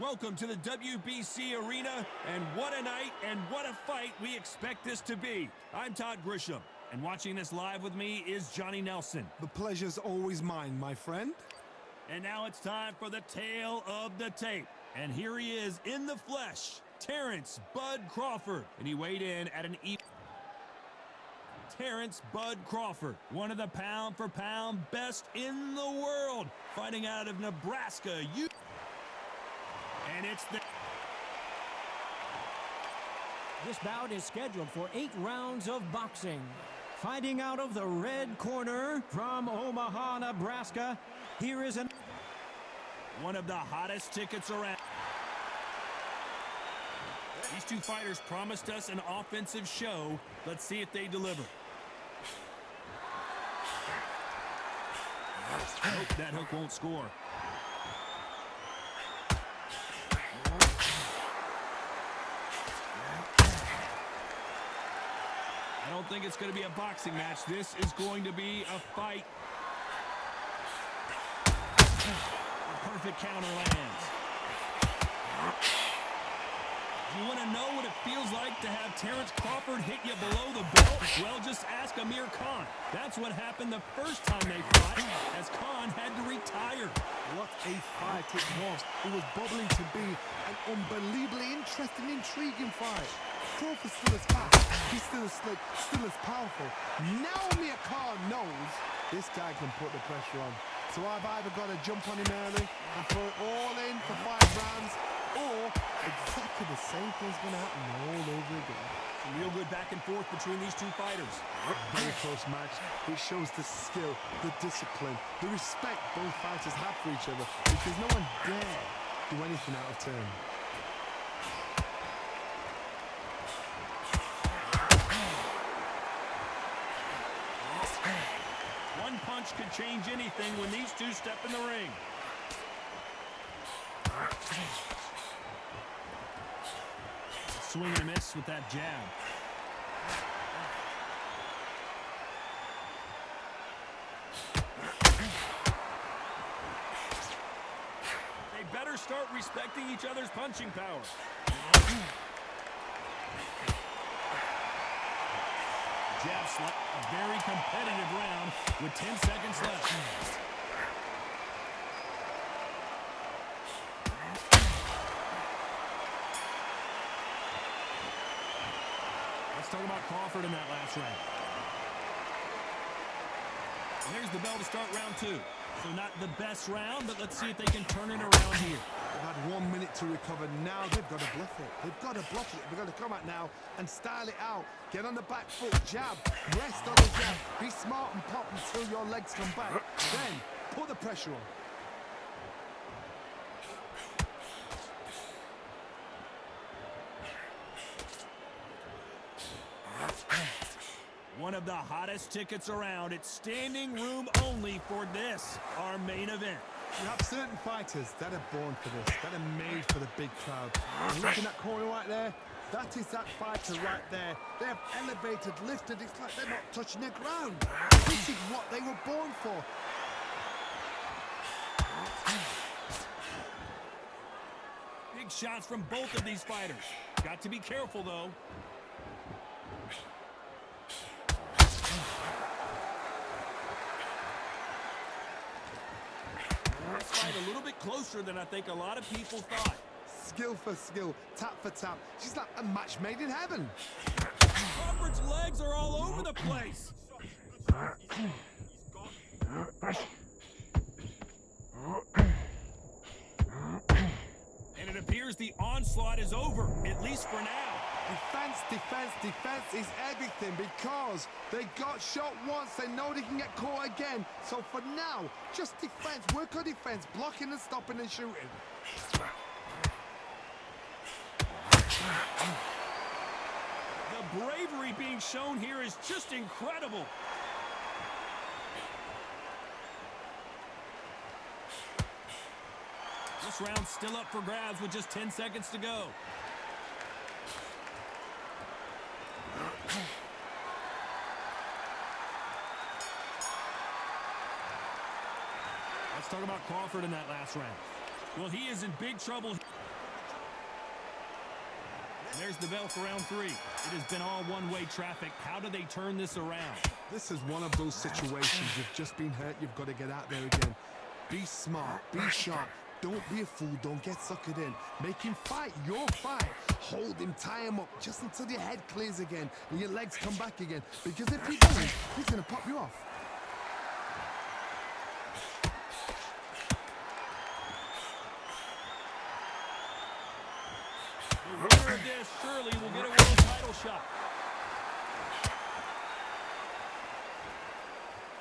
Welcome to the WBC arena, and what a night and what a fight we expect this to be. I'm Todd Grisham, and watching this live with me is Johnny Nelson. The pleasure's always mine, my friend. And now it's time for the tale of the tape. And here he is in the flesh, Terrence Bud Crawford. And he weighed in at an Terrence Bud Crawford, one of the pound-for-pound best in the world, fighting out of Nebraska. And it's This bout is scheduled for 8 rounds of boxing. Fighting out of the red corner from Omaha, Nebraska, here is one of the hottest tickets around. These two fighters promised us an offensive show. Let's see if they deliver. Nope, that hook won't score. I don't think it's going to be a boxing match. This is going to be a fight. A perfect counter lands. You want to know what it feels like to have Terrence Crawford hit you below the belt? Well, just ask Amir Khan. That's what happened the first time they fought, as Khan had to retire. What a fight it was. It was bubbling to be an unbelievably interesting, intriguing fight. Crawford's still as fast, he's still as slick, still as powerful. Now Amir Khan knows this guy can put the pressure on. So I've either got to jump on him early and throw it all in for 5 rounds, or exactly the same thing's going to happen all over again. A real good back and forth between these two fighters. Very close match. It shows the skill, the discipline, the respect both fighters have for each other, because no one dare do anything out of turn. One punch could change anything when these two step in the ring. Swing and a miss with that jab. They better start respecting each other's punching power. Jab slap, a very competitive round with 10 seconds left. Let's talk about Crawford in that last round. And there's the bell to start round 2. So not the best round, but let's see if they can turn it around here. They've had 1 minute to recover. Now they've got to bluff it. They've got to bluff it. They've got to come out now and style it out. Get on the back foot, jab, rest on the jab. Be smart and pop until your legs come back. Then put the pressure on. One of the hottest tickets around. It's standing room only for this, our main event. You have certain fighters that are born for this, that are made for the big crowd. And look in that corner right there, that is that fighter right there. They have elevated, lifted, it's like they're not touching the ground. This is what they were born for. Big shots from both of these fighters. Got to be careful, though. This fight a little bit closer than I think a lot of people thought. Skill for skill, tap for tap. She's like a match made in heaven. Crawford's legs are all over the place. And it appears the onslaught is over, at least for now. Defense, defense, defense is everything, because they got shot once, they know they can get caught again. So for now, just defense, work on defense, blocking and stopping and shooting. The bravery being shown here is just incredible. This round's still up for grabs with just 10 seconds to go. Let's talk about Crawford in that last round. Well, he is in big trouble. There's the bell for round 3. It has been all one-way traffic. How do they turn this around? This is one of those situations. You've just been hurt. You've got to get out there again. Be smart. Be sharp. Don't be a fool. Don't get suckered in. Make him fight your fight. Hold him. Tie him up just until your head clears again and your legs come back again. Because if he doesn't, he's going to pop you off. The winner of this surely will get a world title shot.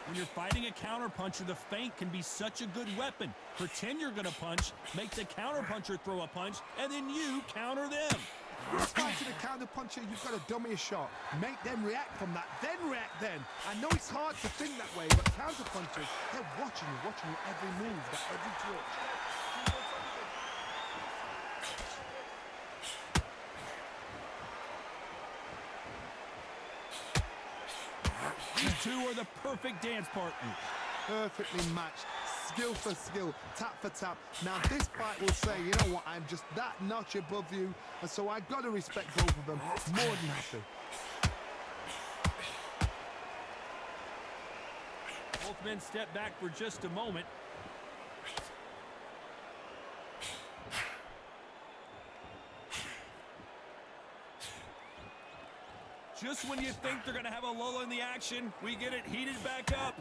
When you're fighting a counterpuncher, the feint can be such a good weapon. Pretend you're going to punch, make the counterpuncher throw a punch, and then you counter them. Fighting a counterpuncher, you've got to dummy a shot. Make them react from that, then react then. I know it's hard to think that way, but counterpunchers, they're watching you every move, every twitch. These two are the perfect dance partners. Perfectly matched, skill for skill, tap for tap. Now this fight will say, you know what, I'm just that notch above you, and so I've got to respect both of them more than happy. Both men step back for just a moment. Just when you think they're going to have a lull in the action, we get it heated back up.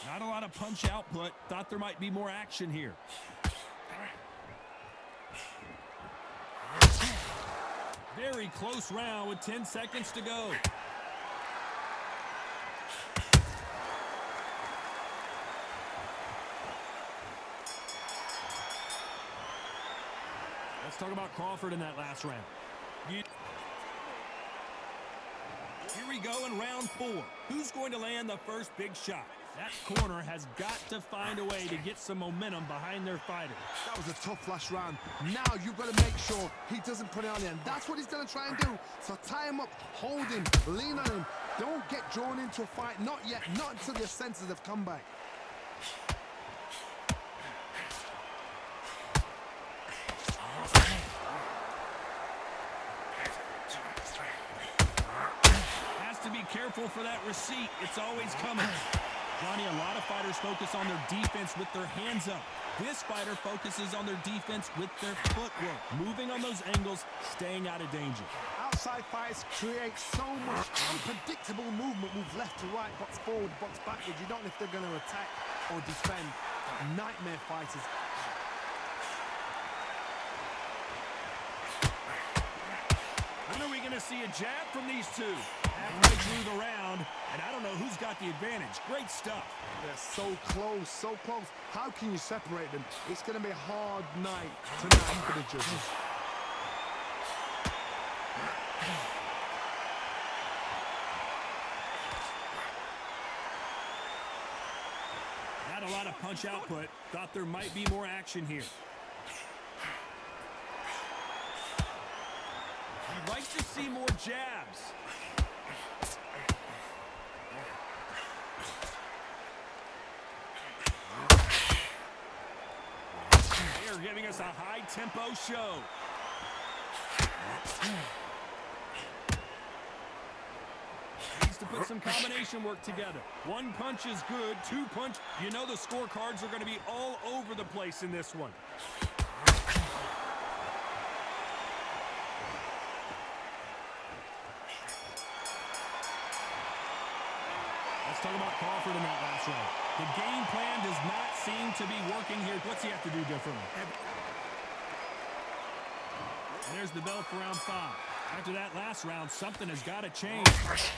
Not a lot of punch output. Thought there might be more action here. Very close round with 10 seconds to go. Let's talk about Crawford in that last round. Here we go in round 4. Who's going to land the first big shot? That corner has got to find a way to get some momentum behind their fighter. That was a tough last round. Now you've got to make sure he doesn't put it on the end. That's what he's going to try and do. So tie him up, hold him, lean on him. Don't get drawn into a fight. Not yet. Not until your senses have come back. Has to be careful for that receipt. It's always coming. Johnny, a lot of fighters focus on their defense with their hands up. This fighter focuses on their defense with their footwork, moving on those angles, staying out of danger. Outside fights create so much unpredictable movement. Move left to right, box forward, box backwards. You don't know if they're going to attack or defend. Nightmare fighters. When are we going to see a jab from these two? Halfway through the round, and I don't know who's got the advantage. Great stuff. They're so close, so close. How can you separate them? It's going to be a hard night tonight for the judges. Not a lot of punch output. Thought there might be more action here. You'd like to see more jabs. They're giving us a high-tempo show. Needs to put some combination work together. One punch is good, two punch. You know the scorecards are going to be all over the place in this one. Let's talk about Crawford in that last round. The game plan does not seem to be working here. What's he have to do differently? And there's the bell for round 5. After that last round, something has got to change.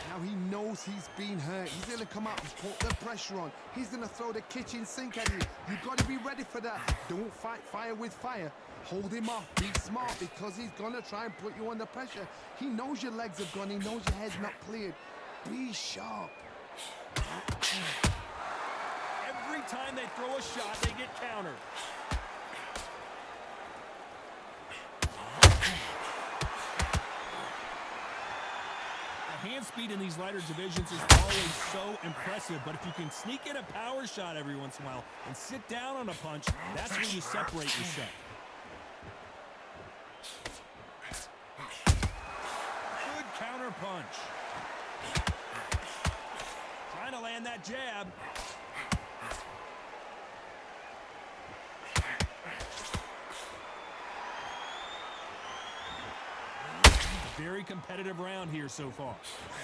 Now he knows he's been hurt. He's going to come out and put the pressure on. He's going to throw the kitchen sink at you. You've got to be ready for that. Don't fight fire with fire. Hold him off. Be smart because he's going to try and put you under pressure. He knows your legs have gone. He knows your head's not cleared. Be sharp. Every time they throw a shot, they get countered. The Hand speed in these lighter divisions is always so impressive, but if you can sneak in a power shot every once in a while and sit down on a punch, that's where you separate yourself. Good counter punch. Trying to land that jab. Very competitive round here so far.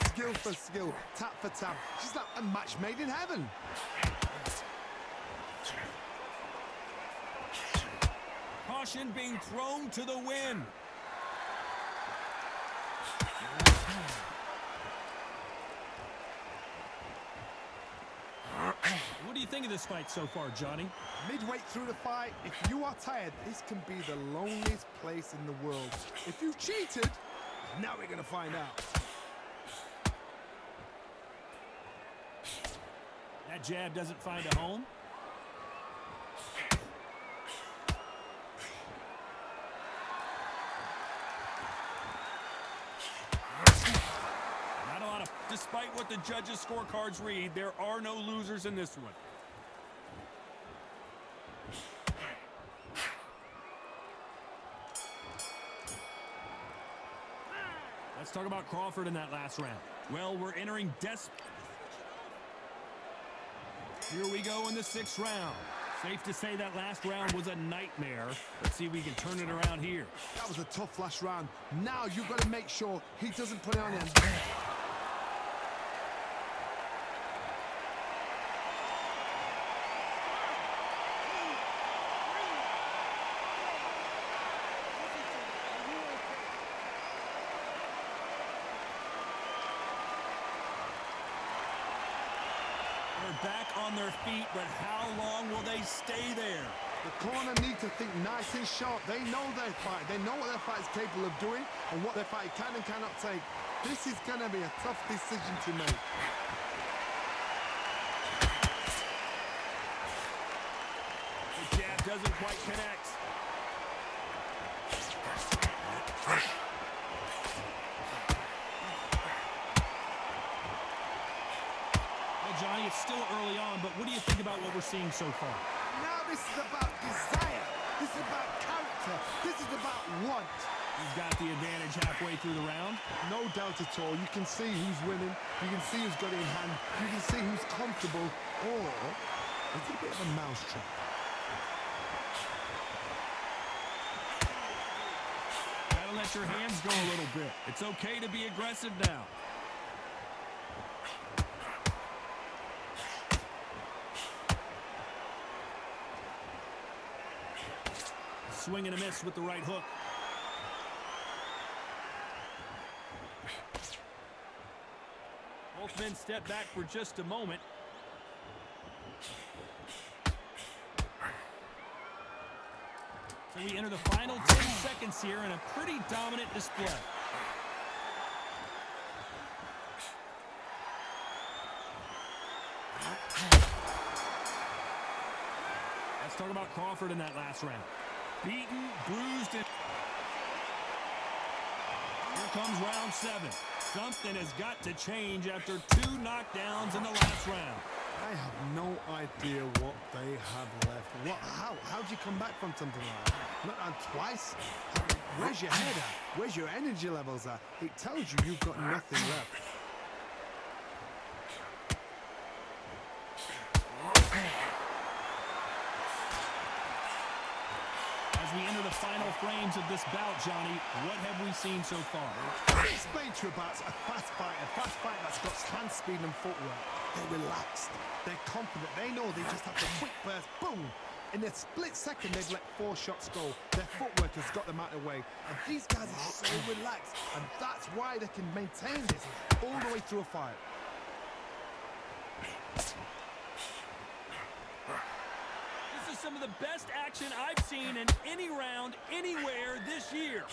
Skill for skill, tap for tap. Just like a match made in heaven. Caution being thrown to the wind. What do you think of this fight so far, Johnny? Midway through the fight, if you are tired, this can be the loneliest place in the world. If you've cheated, now we're gonna find out. That jab doesn't find a home. Not a lot of, despite what the judges' scorecards read, there are no losers in this one. Let's talk about Crawford in that last round. Well, we're entering Here we go in the 6th round. Safe to say that last round was a nightmare. Let's see if we can turn it around here. That was a tough last round. Now you've got to make sure he doesn't put it on him. Back on their feet, but how long will they stay there? The corner need to think nice and sharp. They know their fight. They know what their fight is capable of doing and what their fight can and cannot take. This is going to be a tough decision to make. The jab doesn't quite connect. Johnny, it's still early on, but what do you think about what we're seeing so far? Now this is about desire. This is about character. This is about want. He's got the advantage halfway through the round. No doubt at all. You can see who's winning. You can see who's got it in hand. You can see who's comfortable. Or it's a bit of a mousetrap. Gotta let your hands go a little bit. It's okay to be aggressive now. Swing and a miss with the right hook. Both men step back for just a moment. So we enter the final 10 seconds here in a pretty dominant display. Let's talk about Crawford in that last round. Beaten, bruised, and here comes round 7. Something has got to change after 2 knockdowns in the last round. I have no idea what they have left. How do you come back from something like that? Not on twice? Where's your head at? Where's your energy levels at? It tells you you've got nothing left. As we enter the final frames of this bout, Johnny, what have we seen so far? Explain to you about a fast fighter that's got hand speed and footwork. They're relaxed. They're confident. They know they just have to quick burst, boom. In a split second, they've let 4 shots go. Their footwork has got them out of the way. And these guys are so relaxed. And that's why they can maintain this all the way through a fight. This is some of the best action I've seen in any round, anywhere this year.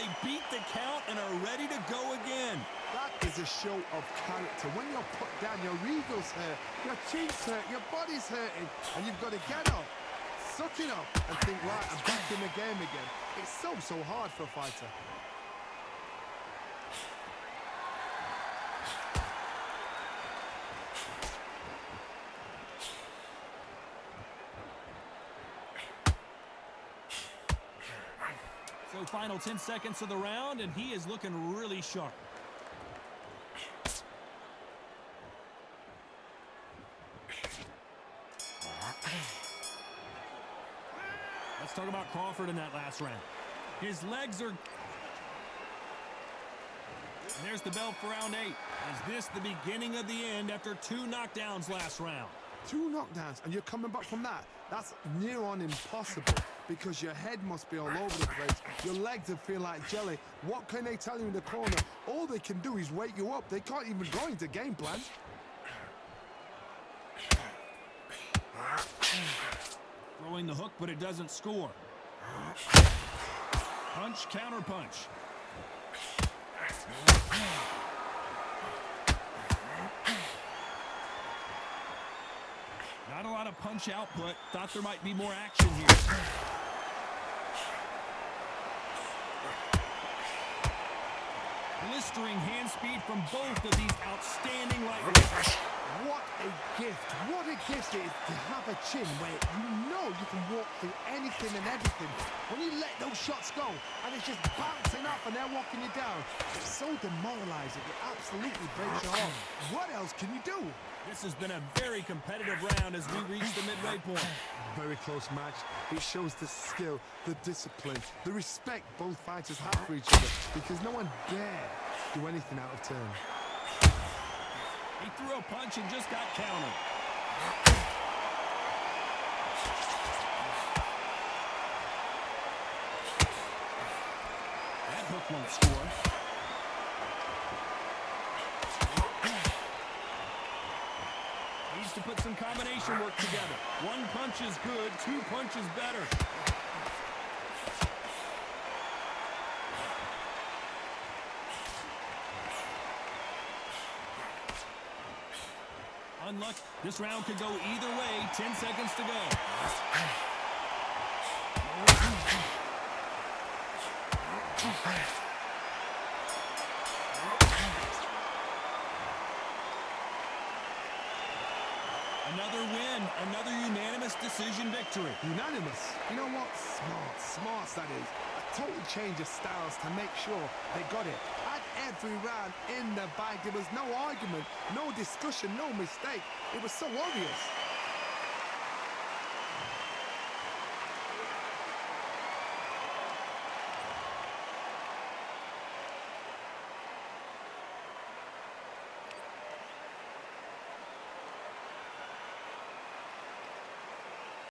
they beat the count and are ready to go again. That is a show of character. When you're put down, your ego's hurt, your chin's hurt, your body's hurting, and you've got to get up, suck it up, and think, right, I'm back in the game again. It's so hard for a fighter. So final 10 seconds of the round, and he is looking really sharp. Let's talk about Crawford in that last round. His legs are... And there's the bell for round 8. Is this the beginning of the end after 2 knockdowns last round? 2 knockdowns, and you're coming back from that. That's near on impossible because your head must be all over the place. Your legs will feel like jelly. What can they tell you in the corner? All they can do is wake you up. They can't even go into game plan. Throwing the hook, but it doesn't score. Punch, counter punch. Not a lot of punch output. Thought there might be more action here. Blistering hand speed from both of these outstanding lightweights. What a gift. What a gift it is to have a chin where you know you can walk through anything and everything. When you let those shots go and it's just bouncing up and they're walking you down, it's so demoralizing. It absolutely breaks your heart. What else can you do? This has been a very competitive round as we reach the midway point. Very close match. It shows the skill, the discipline, the respect both fighters have for each other because no one dare do anything out of turn. He threw a punch and just got countered. That hook won't score. Needs to put some combination work together. 1 punch is good, 2 punches better. Unlucky. This round could go either way. 10 seconds to go. Another win, another unanimous decision victory. Unanimous. You know what? Smart that is. A total change of styles to make sure they got it. At every round in the bag, there was no argument, no discussion, no mistake. It was so obvious.